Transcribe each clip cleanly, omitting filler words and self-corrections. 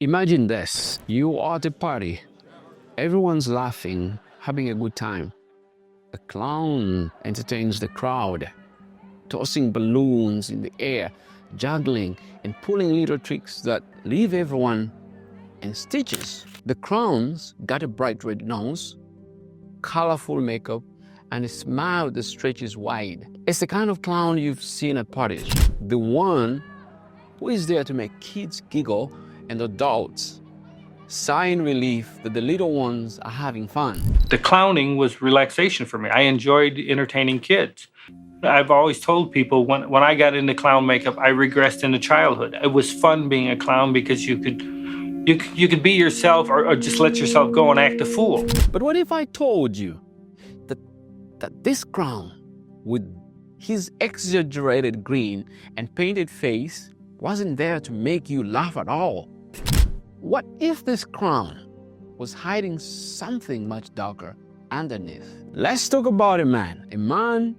Imagine this. You are at a party. Everyone's laughing, having a good time. A clown entertains the crowd, tossing balloons in the air, juggling and pulling little tricks that leave everyone in stitches. The clown's got a bright red nose, colorful makeup, and a smile that stretches wide. It's the kind of clown you've seen at parties. The one who is there to make kids giggle and adults sigh in relief that the little ones are having fun. The clowning was relaxation for me. I enjoyed entertaining kids. I've always told people when I got into clown makeup, I regressed into childhood. It was fun being a clown because you could be yourself or just let yourself go and act a fool. But what if I told you that this clown, with his exaggerated grin and painted face, wasn't there to make you laugh at all? What if this clown was hiding something much darker underneath? Let's talk about a man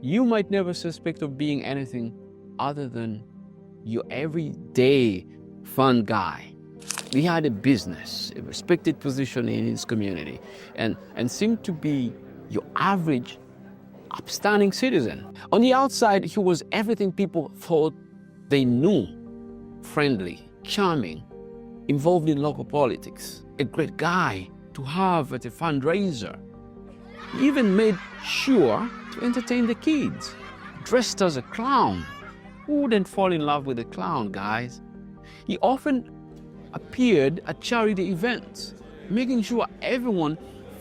you might never suspect of being anything other than your everyday fun guy. He had a business, a respected position in his community, and seemed to be your average, upstanding citizen. On the outside, he was everything people thought they knew. Friendly, charming, involved in local politics, a great guy to have at a fundraiser. He even made sure to entertain the kids, dressed as a clown. Who wouldn't fall in love with a clown, guys? He often appeared at charity events, making sure everyone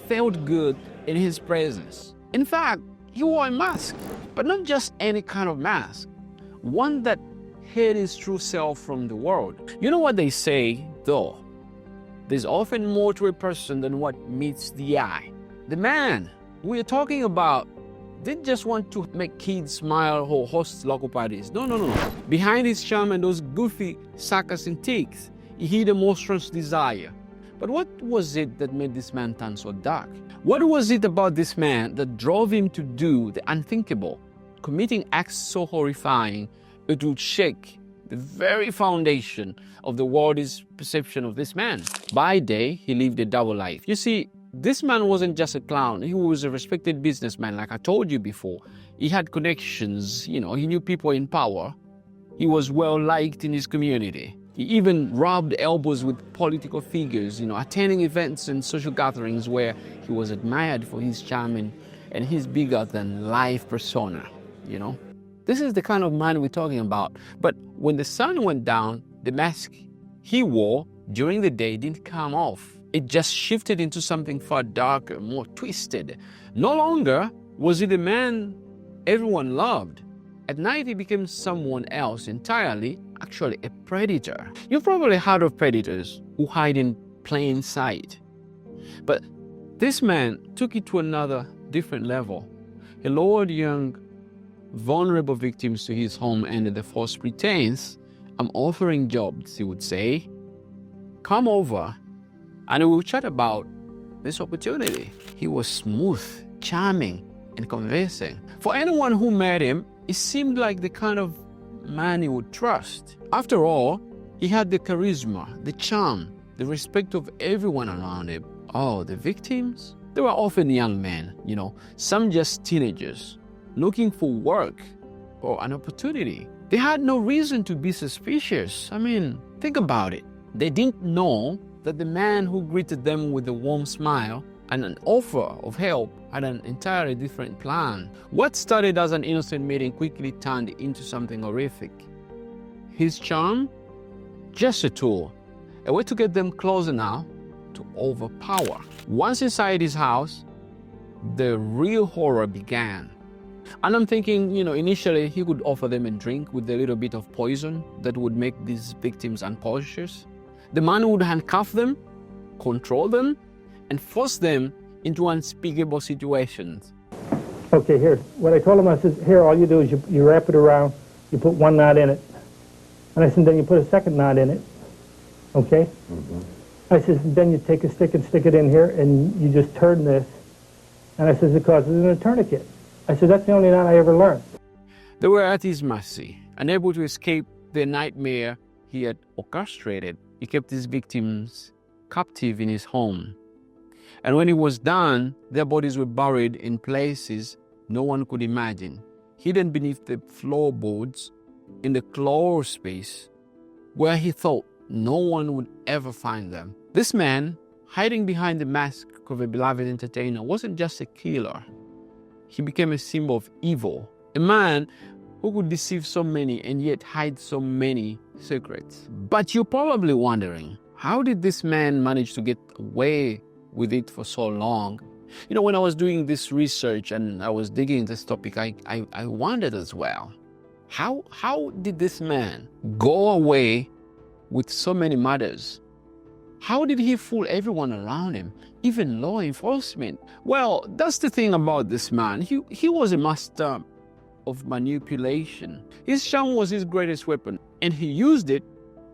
felt good in his presence. In fact, he wore a mask, but not just any kind of mask, one that hid his true self from the world. You know what they say, though? There's often more to a person than what meets the eye. The man we're talking about didn't just want to make kids smile or host local parties. No. Behind his charm and those goofy sarcastic tics, he hid a monstrous desire. But what was it that made this man turn so dark? What was it about this man that drove him to do the unthinkable, committing acts so horrifying it would shake the very foundation of the world's perception of this man? By day, he lived a double life. You see, this man wasn't just a clown. He was a respected businessman, like I told you before. He had connections, he knew people in power. He was well liked in his community. He even rubbed elbows with political figures, attending events and social gatherings where he was admired for his charm and his bigger-than-life persona, This is the kind of man we're talking about. But when the sun went down, the mask he wore during the day didn't come off. It just shifted into something far darker, more twisted. No longer was he the man everyone loved. At night, he became someone else entirely, actually a predator. You've probably heard of predators who hide in plain sight. But this man took it to another different level. He lured young, vulnerable victims to his home under the false pretense, "I'm offering jobs," he would say. "Come over and we'll chat about this opportunity." He was smooth, charming, and convincing. For anyone who met him, it seemed like the kind of man he would trust. After all, he had the charisma, the charm, the respect of everyone around him. Oh, the victims? They were often young men, some just teenagers, looking for work or an opportunity. They had no reason to be suspicious. Think about it. They didn't know that the man who greeted them with a warm smile and an offer of help had an entirely different plan. What started as an innocent meeting quickly turned into something horrific. His charm? Just a tool, a way to get them closer now, to overpower. Once inside his house, the real horror began. And I'm thinking, initially he could offer them a drink with a little bit of poison that would make these victims unconscious. The man would handcuff them, control them, and force them into unspeakable situations. Okay, here, what I told him, I said, here, all you do is you wrap it around, you put one knot in it. And I said, then you put a second knot in it, okay? Mm-hmm. I said, then you take a stick and stick it in here, and you just turn this. And I said, it causes a tourniquet. I said, that's the only knot I ever learned. They were at his mercy, unable to escape the nightmare he had orchestrated. he kept his victims captive in his home. And when it was done, their bodies were buried in places no one could imagine, hidden beneath the floorboards in the crawl space where he thought no one would ever find them. This man, hiding behind the mask of a beloved entertainer, wasn't just a killer. He became a symbol of evil, a man who could deceive so many and yet hide so many secrets. But you're probably wondering, how did this man manage to get away with it for so long? You know, when I was doing this research and I was digging this topic, I wondered as well, how did this man go away with so many murders? How did he fool everyone around him, even law enforcement? Well, that's the thing about this man. He was a master of manipulation. His charm was his greatest weapon, and he used it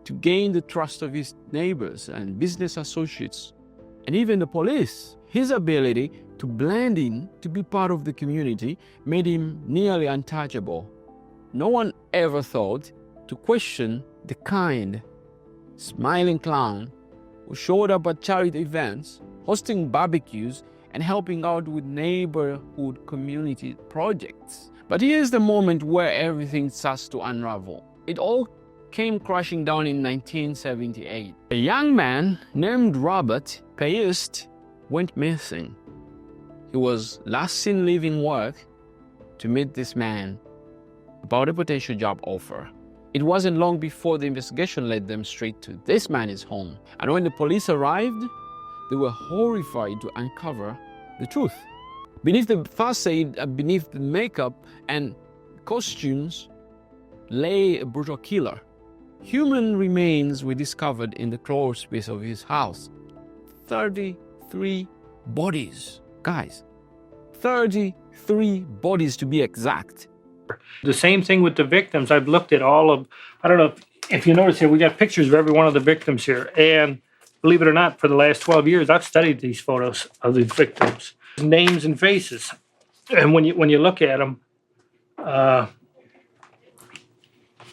to gain the trust of his neighbors and business associates, and even the police. His ability to blend in, to be part of the community, made him nearly untouchable. No one ever thought to question the kind, smiling clown who showed up at charity events, hosting barbecues, and helping out with neighborhood community projects. But here's the moment where everything starts to unravel. It all came crashing down in 1978. A young man named Robert Paiste went missing. He was last seen leaving work to meet this man about a potential job offer. It wasn't long before the investigation led them straight to this man's home. And when the police arrived, they were horrified to uncover the truth. Beneath the facade, beneath the makeup and costumes, lay a brutal killer. Human remains were discovered in the crawl space of his house. 33 bodies. Guys, 33 bodies to be exact. The same thing with the victims. I've looked at all of, I don't know if you notice here, we got pictures of every one of the victims here. And believe it or not, for the last 12 years, I've studied these photos of the victims, names and faces. And when you look at them, the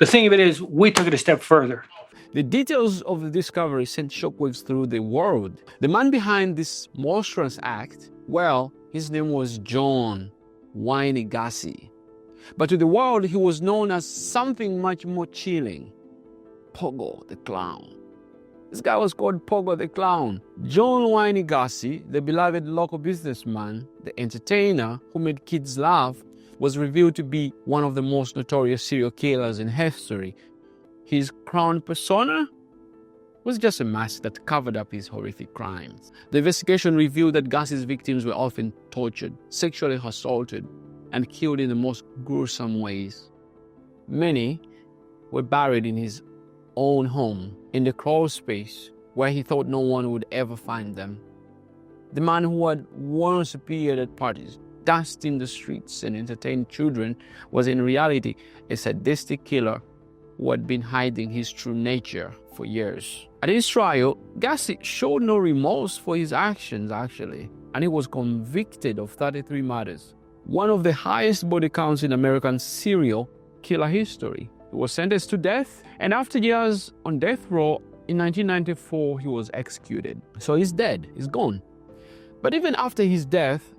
thing of it is, we took it a step further. The details of the discovery sent shockwaves through the world. The man behind this monstrous act, well, his name was John Wayne Gacy. But to the world, he was known as something much more chilling. Pogo the Clown. This guy was called Pogo the Clown. John Wayne Gacy, the beloved local businessman, the entertainer who made kids laugh, was revealed to be one of the most notorious serial killers in history. His crown persona was just a mask that covered up his horrific crimes. The investigation revealed that Gacy's victims were often tortured, sexually assaulted, and killed in the most gruesome ways. Many were buried in his own home, in the crawl space where he thought no one would ever find them. The man who had once appeared at parties, danced in the streets, and entertained children was in reality a sadistic killer who had been hiding his true nature for years. At his trial, Gacy showed no remorse for his actions, actually, and he was convicted of 33 murders, one of the highest body counts in American serial killer history. He was sentenced to death, and after years on death row, in 1994, he was executed. So he's dead, he's gone. But even after his death,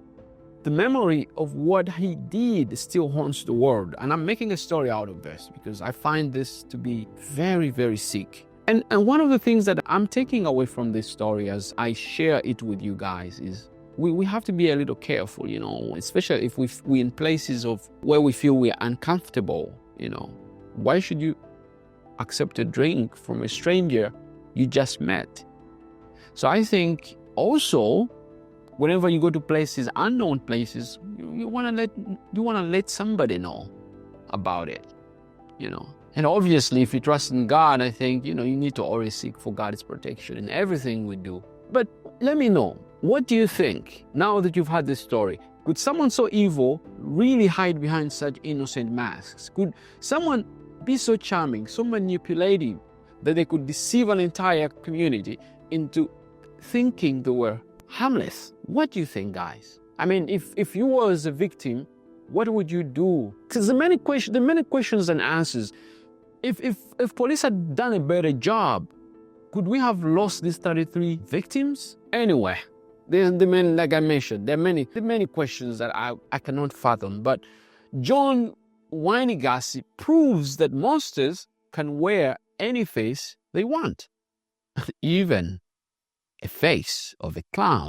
the memory of what he did still haunts the world. And I'm making a story out of this because I find this to be very, very sick. And one of the things that I'm taking away from this story as I share it with you guys is we have to be a little careful, you know, especially if we're in places of where we feel we're uncomfortable, you know. Why should you accept a drink from a stranger you just met? So I think also, whenever you go to places, unknown places, you want to let somebody know about it, you know. And obviously, if you trust in God, I think, you know, you need to always seek for God's protection in everything we do. But let me know, what do you think now that you've had this story? Could someone so evil really hide behind such innocent masks? Could someone be so charming, so manipulative that they could deceive an entire community into thinking they were harmless? What do you think, guys? I mean, if you was a victim, what would you do? Because there are many questions and answers. If police had done a better job, Could we have lost these 33 victims? Anyway, like I mentioned, there are many questions that I cannot fathom. But John Wayne Gacy proves that monsters can wear any face they want, even a face of a clown.